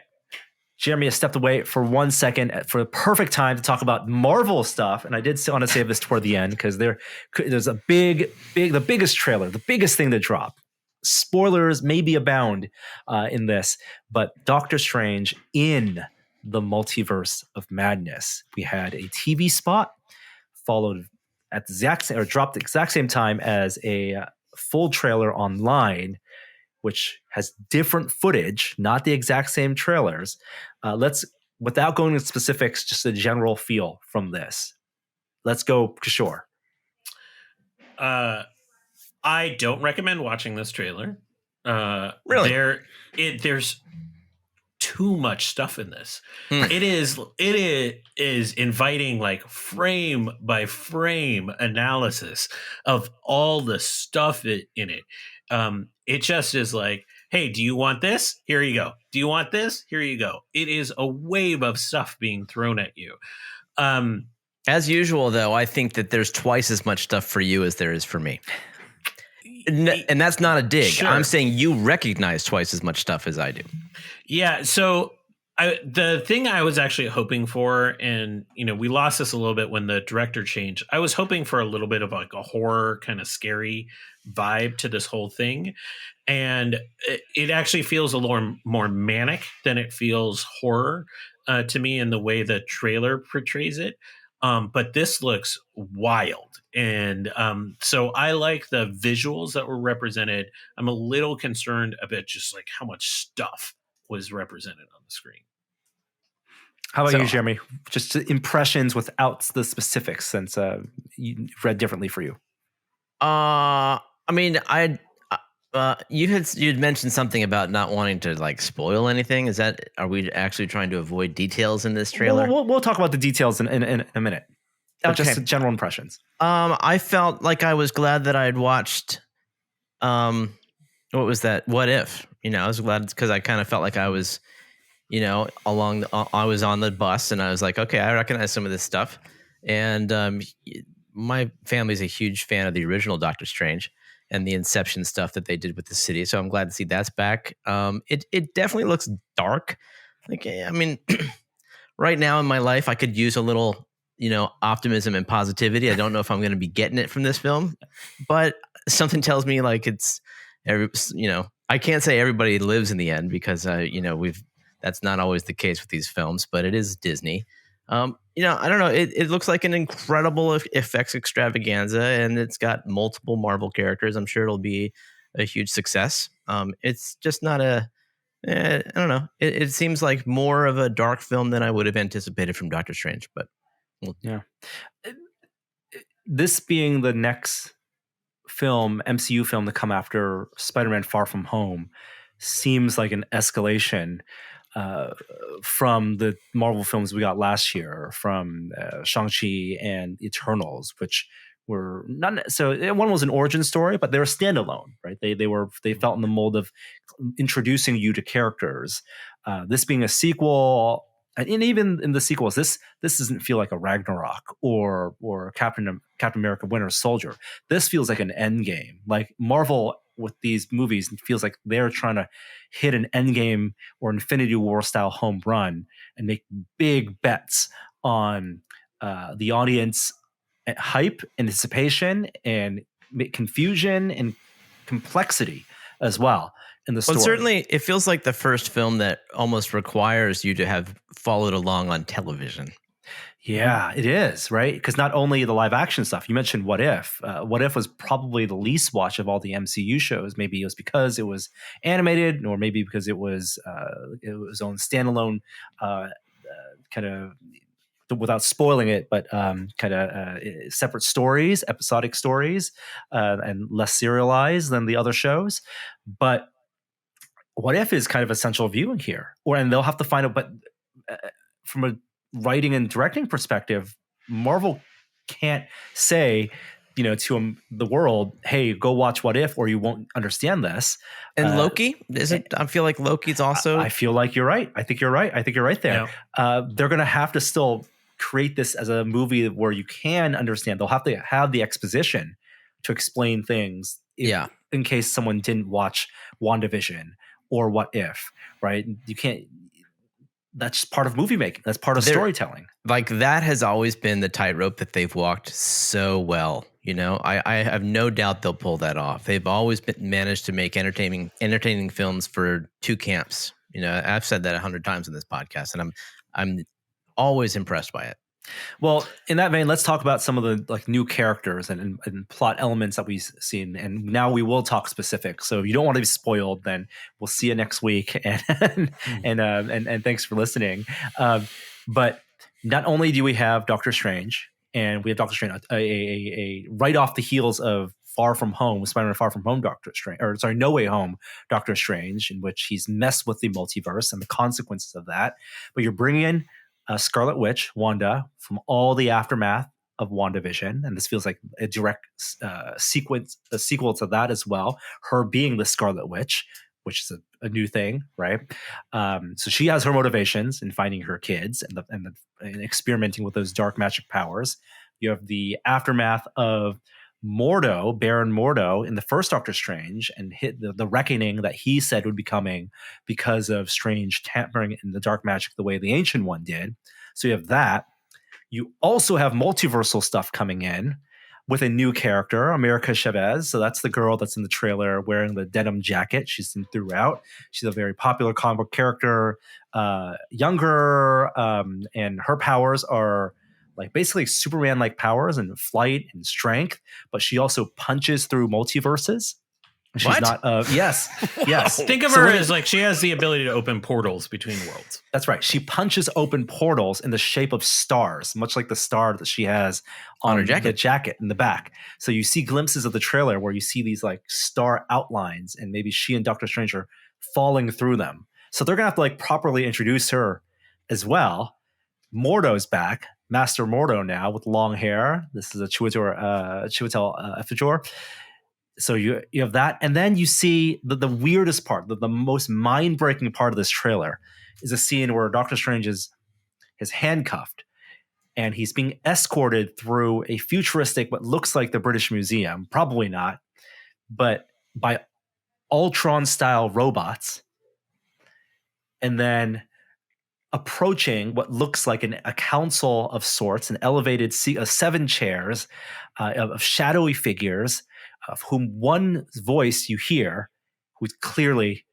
Jeremy has stepped away for 1 second for the perfect time to talk about Marvel stuff. And I did want to save this toward the end because there's a the biggest trailer, the biggest thing that dropped. Spoilers maybe abound in this, but Doctor Strange in the Multiverse of Madness. We had a TV spot followed at the dropped the exact same time as a full trailer online, which has different footage, not the exact same trailers. Let's, without going into specifics, just a general feel from this. Let's go, Kishore. I don't recommend watching this trailer. Really? There's too much stuff in this. It is inviting like frame by frame analysis of all the stuff in it. It just is like, hey, do you want this? Here you go. Do you want this? Here you go. It is a wave of stuff being thrown at you. As usual, though, I think that there's twice as much stuff for you as there is for me. And that's not a dig. Sure. I'm saying you recognize twice as much stuff as I do. Yeah. So the thing I was actually hoping for, and we lost this a little bit when the director changed. I was hoping for a little bit of like a horror kind of scary vibe to this whole thing, and it actually feels a little more manic than it feels horror to me in the way the trailer portrays it. But this looks wild. And so I like the visuals that were represented. I'm a little concerned about just like how much stuff was represented on the screen. How about you, Jeremy? Just impressions without the specifics, since you read differently for you. I mean, you'd mentioned something about not wanting to like spoil anything. Are we actually trying to avoid details in this trailer? We'll talk about the details in a minute. Okay. Just general impressions. I felt like I was glad that I had watched. What was that? What If? I was glad because I kind of felt like I was, I was on the bus and I was like, okay, I recognize some of this stuff. And my family's a huge fan of the original Doctor Strange and the Inception stuff that they did with the city. So I'm glad to see that's back. It definitely looks dark. Like, I mean, right now in my life, I could use a little, optimism and positivity. I don't know if I'm going to be getting it from this film, but something tells me like I can't say everybody lives in the end because, that's not always the case with these films, but it is Disney. I don't know. It looks like an incredible effects extravaganza, and it's got multiple Marvel characters. I'm sure it'll be a huge success. It's just not I don't know. It seems like more of a dark film than I would have anticipated from Doctor Strange, but yeah. This being the next MCU film to come after Spider-Man Far From Home seems like an escalation from the Marvel films we got last year, from Shang-Chi and Eternals, which were not so. One was an origin story, but they were standalone, right? They felt in the mold of introducing you to characters. This being a sequel, and even in the sequels, this doesn't feel like a Ragnarok or Captain America: Winter Soldier. This feels like an end game. Like Marvel with these movies, it feels like they're trying to hit an end game or Infinity War style home run and make big bets on the audience hype, anticipation, and confusion and complexity as well in the story. Well, certainly, it feels like the first film that almost requires you to have followed along on television. Yeah, it is, right? Because not only the live action stuff, you mentioned What If. What If was probably the least watched of all the MCU shows. Maybe it was because it was animated, or maybe because it was its own standalone kind of, without spoiling it, but kind of separate stories, episodic stories, and less serialized than the other shows. But What If is kind of essential viewing here, and they'll have to find out. But from a writing and directing perspective, Marvel can't say, to the world, hey, go watch What If or you won't understand this. And Loki, I feel like Loki's also. I feel like you're right. I think you're right. I think you're right there. Yeah. They're going to have to still create this as a movie where you can understand. They'll have to have the exposition to explain things. In case someone didn't watch WandaVision or What If, right? You can't. That's part of movie making. That's part of storytelling. Like that has always been the tightrope that they've walked so well. I have no doubt they'll pull that off. They've always managed to make entertaining films for two camps. I've said that 100 times in this podcast, and I'm always impressed by it. Well, in that vein, let's talk about some of the new characters and plot elements that we've seen. And now we will talk specifics. So if you don't want to be spoiled, then we'll see you next week. And thanks for listening. But not only do we have Doctor Strange, and we have Doctor Strange a right off the heels of Far From Home, Spider-Man Far From Home, No Way Home, Doctor Strange, in which he's messed with the multiverse and the consequences of that. But you're bringing in Scarlet Witch, Wanda, from all the aftermath of WandaVision, and this feels like a direct sequel to that as well. Her being the Scarlet Witch, which is a new thing, right? So she has her motivations in finding her kids and experimenting with those dark magic powers. You have the aftermath of Mordo, Baron Mordo, in the first Doctor Strange, and hit the reckoning that he said would be coming because of Strange tampering in the dark magic the way the Ancient One did. So you have that. You also have multiversal stuff coming in with a new character, America Chavez. So that's the girl that's in the trailer wearing the denim jacket. She's in throughout. She's a very popular comic book character, younger, and her powers are like basically Superman-like powers and flight and strength, but she also punches through multiverses. She's what? Not. Yes. Think of her as like she has the ability to open portals between worlds. That's right. She punches open portals in the shape of stars, much like the star that she has on her jacket. The jacket in the back. So you see glimpses of the trailer where you see these like star outlines, and maybe she and Doctor Strange are falling through them. So they're gonna have to like properly introduce her as well. Mordo's back. Master Mordo now with long hair. This is a Chiwetel Ejiofor. So you have that, and then you see the weirdest part, the most mind-breaking part of this trailer is a scene where Doctor Strange is handcuffed, and he's being escorted through a futuristic, what looks like the British Museum, probably not, but by Ultron-style robots, and then approaching what looks like a council of sorts, an elevated 7 chairs of shadowy figures, of whom one voice you hear, who's clearly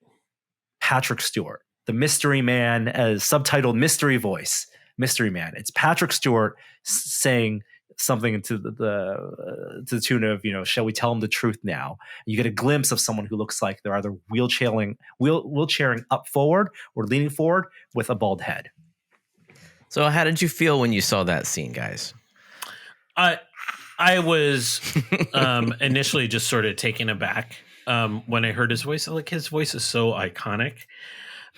Patrick Stewart, the mystery man, as subtitled mystery voice, mystery man. It's Patrick Stewart saying something to the tune of, shall we tell him the truth now? You get a glimpse of someone who looks like they're either wheelchairing up forward or leaning forward with a bald head. So how did you feel when you saw that scene, guys? I was initially just sort of taken aback when I heard his voice. Like, his voice is so iconic.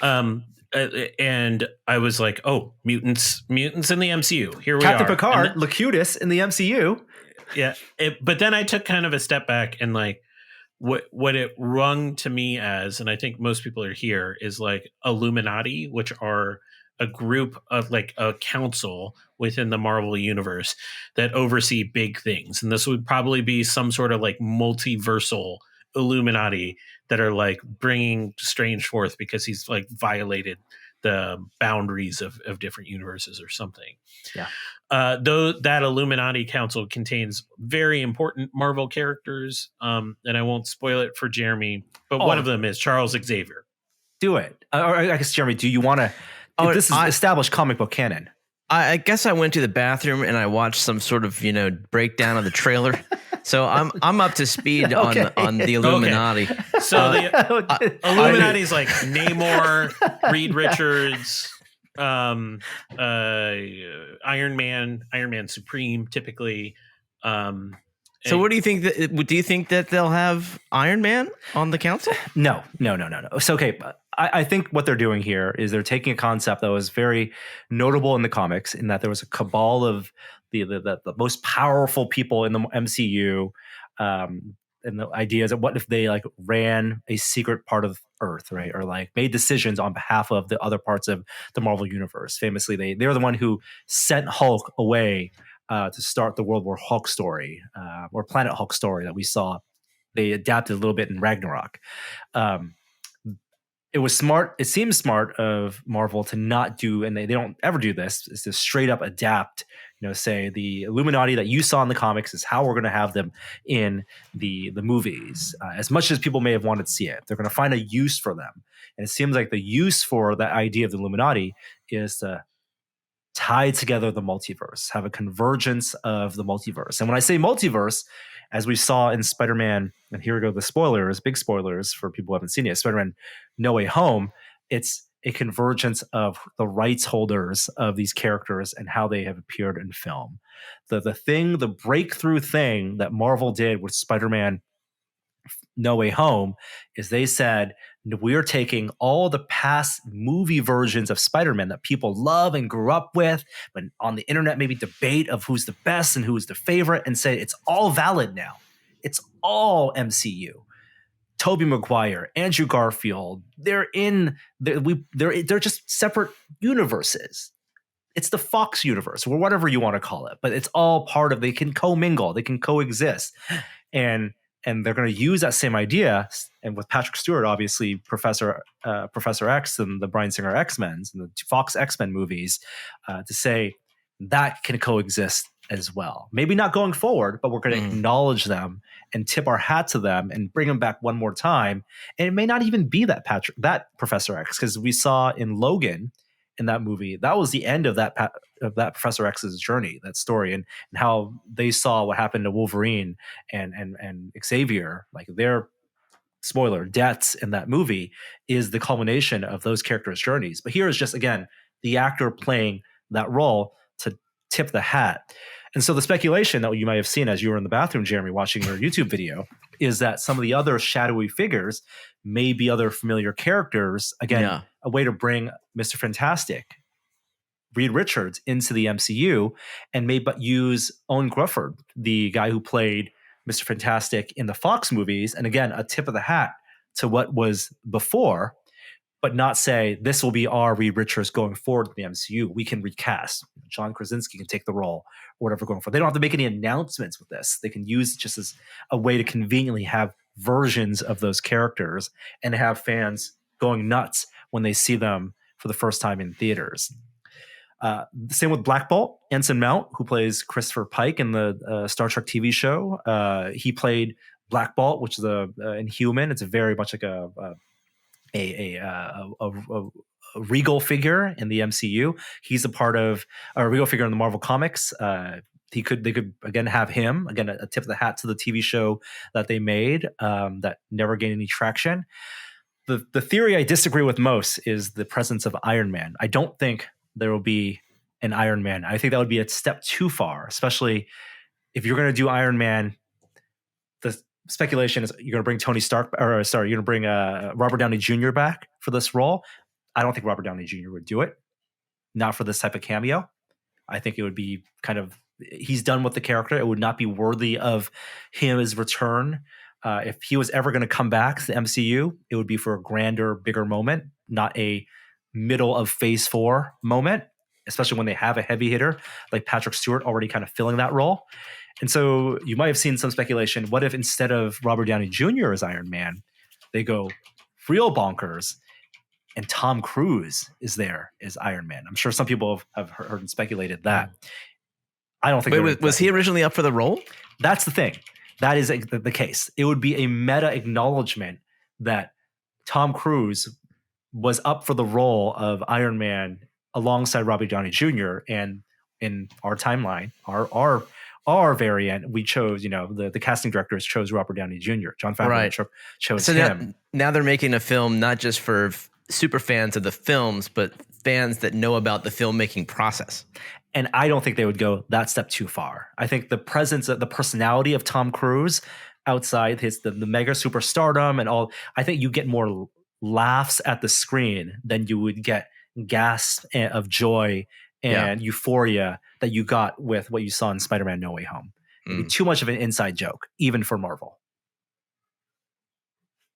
And I was like, oh, mutants in the MCU. Here we Captain are. Picard, Locutus in the MCU. Yeah. But then I took kind of a step back and like what it rung to me as, and I think most people are here, is like Illuminati, which are a group of like a council within the Marvel universe that oversee big things. And this would probably be some sort of like multiversal Illuminati that are like bringing Strange forth because he's like violated the boundaries of different universes or something. Yeah. Though that Illuminati council contains very important Marvel characters, and I won't spoil it for Jeremy, but one of them is Charles Xavier. Do it. Or I guess, Jeremy, do you want to? This is established comic book canon. I guess I went to the bathroom and I watched some sort of breakdown of the trailer. So I'm up to speed on the Illuminati. Okay. So the Illuminati is like Namor, Reed Richards, Iron Man Supreme, typically. So what do you think? Do you think that they'll have Iron Man on the council? No. So okay, I think what they're doing here is they're taking a concept that was very notable in the comics, in that there was a cabal of the most powerful people in the MCU, and the idea is that what if they like ran a secret part of Earth, right, or like made decisions on behalf of the other parts of the Marvel universe. Famously, they're the one who sent Hulk away to start the World War Hulk story, or Planet Hulk story that we saw. They adapted a little bit in Ragnarok. It was smart. It seems smart of Marvel to not do, and they don't ever do this, is to straight up adapt, say the Illuminati that you saw in the comics is how we're going to have them in the movies. As much as people may have wanted to see it, they're going to find a use for them. And it seems like the use for that idea of the Illuminati is to tie together the multiverse, have a convergence of the multiverse. And when I say multiverse, as we saw in Spider-Man, and here we go, the spoilers, big spoilers for people who haven't seen it, Spider-Man No Way Home, it's a convergence of the rights holders of these characters and how they have appeared in film. The breakthrough thing that Marvel did with Spider-Man No Way Home is they said, we're taking all the past movie versions of Spider-Man that people love and grew up with, but on the internet maybe debate of who's the best and who's the favorite, and say it's all valid now. It's all MCU. Tobey Maguire, Andrew Garfield, they're just separate universes. It's the Fox universe, or whatever you want to call it, but it's all part of, they can commingle, they can coexist. And they're going to use that same idea, and with Patrick Stewart, obviously Professor X and the Bryan Singer X-Men and the Fox X-Men movies, to say that can coexist as well. Maybe not going forward, but we're going to acknowledge them and tip our hat to them and bring them back one more time. And it may not even be that Professor X, because we saw in Logan, in that movie, that was the end of that Professor X's journey, that story, and how they saw what happened to Wolverine and Xavier, like their spoiler deaths in that movie is the culmination of those characters' journeys. But here is just, again, the actor playing that role to tip the hat. And so the speculation that you might have seen as you were in the bathroom, Jeremy, watching your YouTube video, is that some of the other shadowy figures may be other familiar characters. Again, a way to bring Mr. Fantastic, Reed Richards, into the MCU, and maybe use Owen Grufford, the guy who played Mr. Fantastic in the Fox movies. And again, a tip of the hat to what was before, but not say this will be our Reed Richards going forward in the MCU. We can recast. John Krasinski can take the role, or whatever going forward. They don't have to make any announcements with this. They can use it just as a way to conveniently have versions of those characters and have fans going nuts when they see them for the first time in theaters. The same with Black Bolt, Anson Mount, who plays Christopher Pike in the Star Trek TV show. He played Black Bolt, which is a Inhuman. It's a very much like a regal figure in the MCU. He's a part of a regal figure in the Marvel comics. They could again have him, again, a tip of the hat to the TV show that they made that never gained any traction. The theory I disagree with most is the presence of Iron Man. I don't think there will be an Iron Man. I think that would be a step too far, especially if you're going to do Iron Man. The speculation is you're going to bring you're going to bring Robert Downey Jr. back for this role. I don't think Robert Downey Jr. would do it. Not for this type of cameo. I think it would be kind of he's done with the character. It would not be worthy of his return. If he was ever going to come back to the MCU, it would be for a grander, bigger moment, not a middle of Phase 4 moment, especially when they have a heavy hitter like Patrick Stewart already kind of filling that role. And so you might have seen some speculation. What if instead of Robert Downey Jr. as Iron Man, they go real bonkers and Tom Cruise is there as Iron Man? I'm sure some people have heard and speculated that. I don't think. Wait, was he originally up for the role? That's the thing. That is the case. It would be a meta acknowledgement that Tom Cruise was up for the role of Iron Man alongside Robert Downey Jr. And in our timeline, our variant, we chose, the casting directors chose Robert Downey Jr. John Favreau chose him. Now they're making a film not just for super fans of the films, but fans that know about the filmmaking process. And I don't think they would go that step too far. I think the presence of the personality of Tom Cruise outside the mega superstardom and all, I think you get more laughs at the screen than you would get gasps of joy and euphoria that you got with what you saw in Spider-Man No Way Home. It'd be too much of an inside joke, even for Marvel.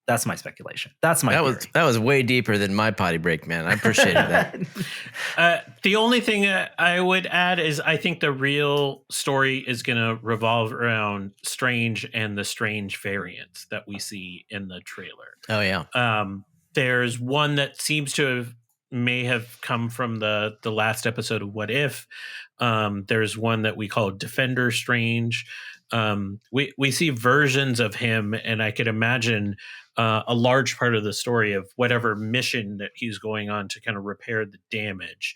That's my speculation. That's my theory. That was way deeper than my potty break, man. I appreciated that. The only thing I would add is I think the real story is going to revolve around Strange and the Strange variants that we see in the trailer. Oh yeah. There's one that seems to may have come from the last episode of What If. There's one that we call Defender Strange. We see versions of him, and I could imagine a large part of the story of whatever mission that he's going on to kind of repair the damage.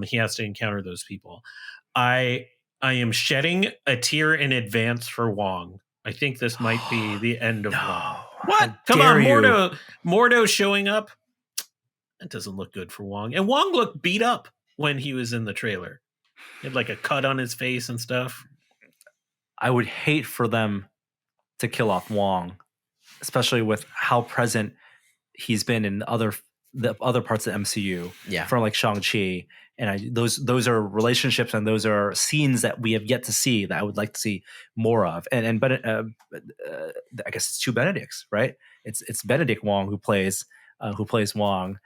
He has to encounter those people. I am shedding a tear in advance for Wong. I think this might be the end of Wong. What? Come on, Mordo showing up. That doesn't look good for Wong. And Wong looked beat up when he was in the trailer. He had like a cut on his face and stuff. I would hate for them to kill off Wong, especially with how present he's been in the other parts of the MCU. Yeah. From like Shang-Chi. And those are relationships and those are scenes that we have yet to see that I would like to see more of. But I guess it's two Benedicts, right? It's Benedict Wong who plays Wong.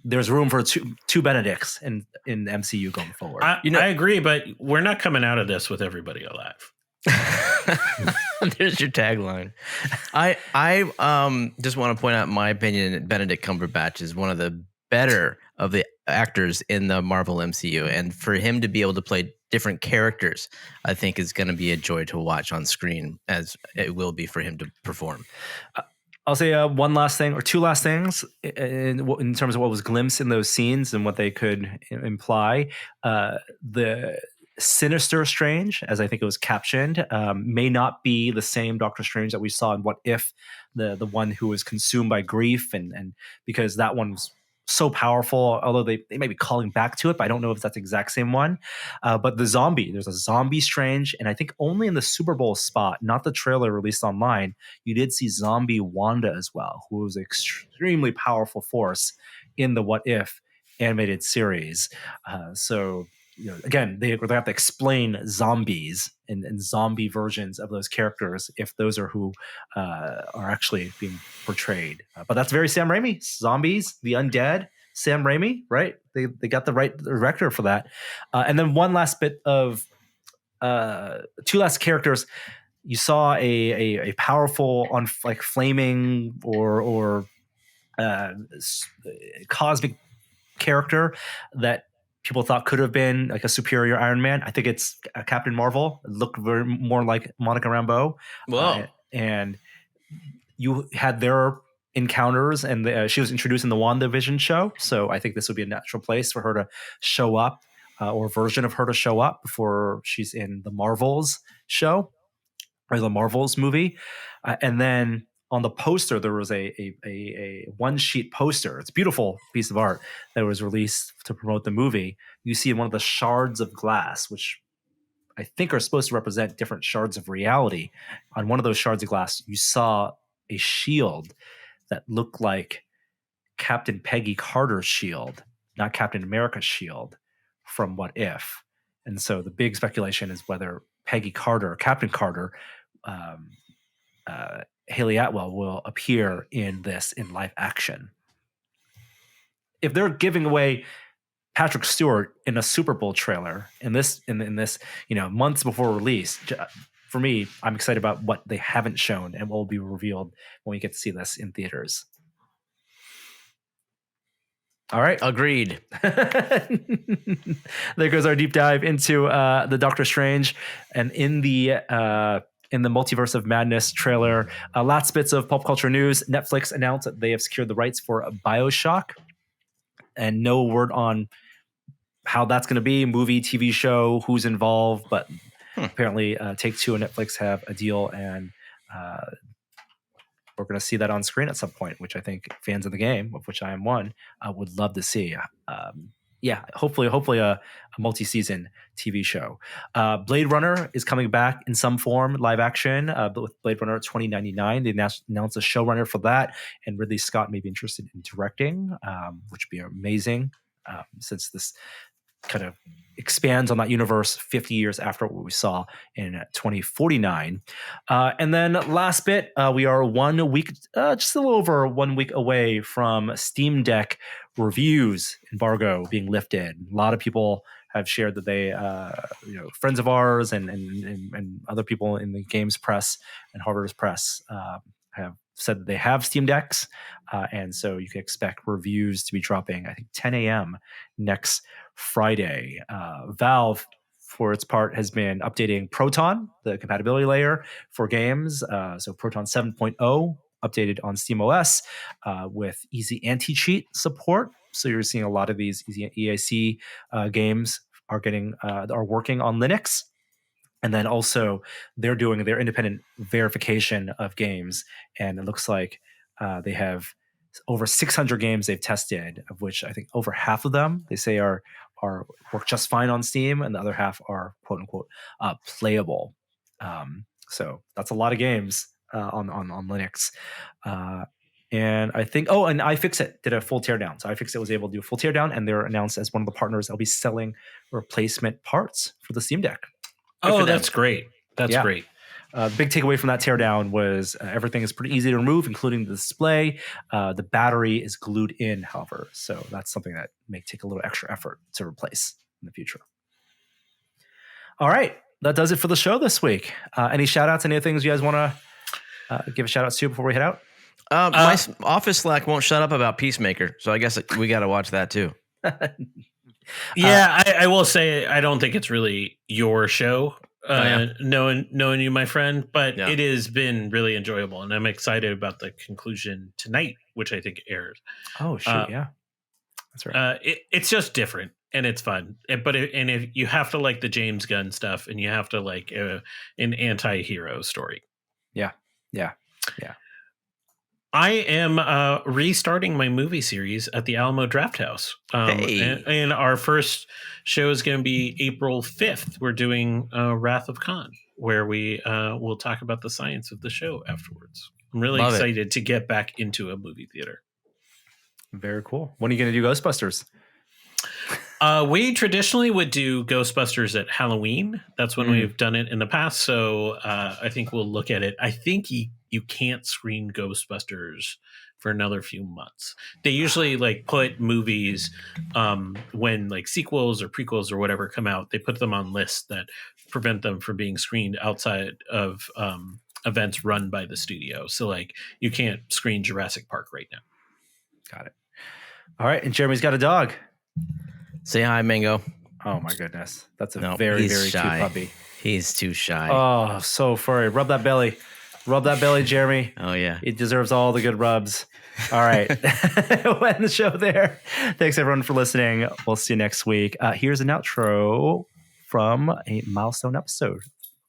There's room for two Benedicts in the MCU going forward. I agree, but we're not coming out of this with everybody alive. There's your tagline. I just want to point out, in my opinion, that Benedict Cumberbatch is one of the better of the actors in the Marvel MCU, and for him to be able to play different characters, I think is going to be a joy to watch on screen, as it will be for him to perform. I'll say one last thing or two last things in terms of what was glimpsed in those scenes and what they could imply. The Sinister Strange, as I think it was captioned, may not be the same Doctor Strange that we saw in What If, the one who was consumed by grief, and because that one was so powerful, although they may be calling back to it, but I don't know if that's the exact same one. But there's a zombie Strange, and I think only in the Super Bowl spot, not the trailer released online, you did see zombie Wanda as well, who was an extremely powerful force in the What If animated series. So again, they have to explain zombies and zombie versions of those characters if those are who are actually being portrayed. But that's very Sam Raimi. Zombies, the undead, Sam Raimi, right? They got the right director for that. And then one last bit of two last characters. You saw a powerful on like flaming or cosmic character that people thought could have been like a superior Iron Man. I think it's Captain Marvel. It looked very more like Monica Rambeau. Whoa. And you had their encounters, and she was introduced in the WandaVision show. So I think this would be a natural place for her to show up, or a version of her to show up before she's in the Marvels show or the Marvels movie. And then on the poster, there was a one-sheet poster. It's a beautiful piece of art that was released to promote the movie. You see one of the shards of glass, which I think are supposed to represent different shards of reality. On one of those shards of glass, you saw a shield that looked like Captain Peggy Carter's shield, not Captain America's shield from What If. And so the big speculation is whether Peggy Carter, Captain Carter, Haley Atwell will appear in this in live action. If they're giving away Patrick Stewart in a Super Bowl trailer in this months before release, for me, I'm excited about what they haven't shown and what will be revealed when we get to see this in theaters. All right. Agreed. There goes our deep dive into the Doctor Strange, and in the Multiverse of Madness trailer, lots bits of pop culture news. Netflix announced that they have secured the rights for Bioshock, and no word on how that's going to be, movie, TV show, who's involved, but apparently Take-Two and Netflix have a deal, and we're going to see that on screen at some point, which I think fans of the game, of which I am one, would love to see. Hopefully a multi-season TV show. Blade Runner is coming back in some form, live action, with Blade Runner 2099. They announced a showrunner for that, and Ridley Scott may be interested in directing, which would be amazing, since this kind of expands on that universe 50 years after what we saw in 2049. And then last bit, we are 1 week, just a little over 1 week away from Steam Deck reviews embargo being lifted. A lot of people have shared that they, friends of ours and other people in the games press and Harvard's press have said that they have Steam Decks. And so you can expect reviews to be dropping, I think, 10 a.m. next Friday. Valve, for its part, has been updating Proton, the compatibility layer for games. So Proton 7.0 updated on SteamOS with easy anti-cheat support. So you're seeing a lot of these easy EAC games are working on Linux. And then also they're doing their independent verification of games. And it looks like they have over 600 games they've tested, of which I think over half of them they say are work just fine on Steam, and the other half are quote unquote playable. So that's a lot of games on Linux. And I think, and iFixit did a full teardown. So iFixit was able to do a full teardown, and they're announced as one of the partners that'll be selling replacement parts for the Steam Deck. That's great. That's great. Big takeaway from that teardown was everything is pretty easy to remove, including the display. The battery is glued in, however. So that's something that may take a little extra effort to replace in the future. All right. That does it for the show this week. Any shout outs, any things you guys want to give a shout out to before we head out? My office Slack won't shut up about Peacemaker. So I guess we got to watch that too. I will say I don't think it's really your show, knowing you, my friend, but it has been really enjoyable, and I'm excited about the conclusion tonight, which I think airs. Oh, shoot, yeah. That's right. It's just different, and it's fun. And if you have to like the James Gunn stuff, and you have to like an anti-hero story. Yeah. I am restarting my movie series at the Alamo Drafthouse. And our first show is going to be April 5th. We're doing Wrath of Khan, where we will talk about the science of the show afterwards. I'm really excited to get back into a movie theater. Very cool. When are you going to do Ghostbusters? We traditionally would do Ghostbusters at Halloween. That's when we've done it in the past. So I think we'll look at it. I think you can't screen Ghostbusters for another few months. They usually like put movies when like sequels or prequels or whatever come out, they put them on lists that prevent them from being screened outside of events run by the studio. So like you can't screen Jurassic Park right now. Got it. All right. And Jeremy's got a dog. Say hi, Mango. Oh my goodness. That's a very, very shy. cute puppy. He's too shy. Oh, so furry. Rub that belly. Rub that belly, Jeremy. Oh, yeah. It deserves all the good rubs. All right. We'll end the show there. Thanks, everyone, for listening. We'll see you next week. Here's an outro from a milestone episode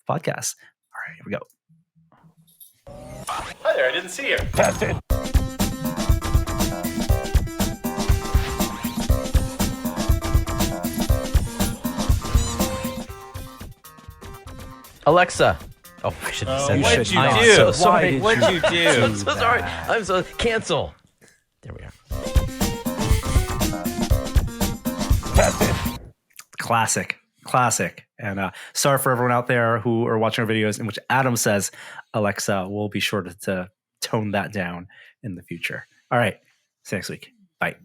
podcast. All right, here we go. Hi there. I didn't see you. Test it. Alexa. Oh, I should have said that. What'd you I'm do? so sorry. What'd you do? I'm so sorry. I'm so cancel. There we are. Classic. Classic. And sorry for everyone out there who are watching our videos in which Adam says Alexa. We'll be sure to tone that down in the future. All right. See you next week. Bye.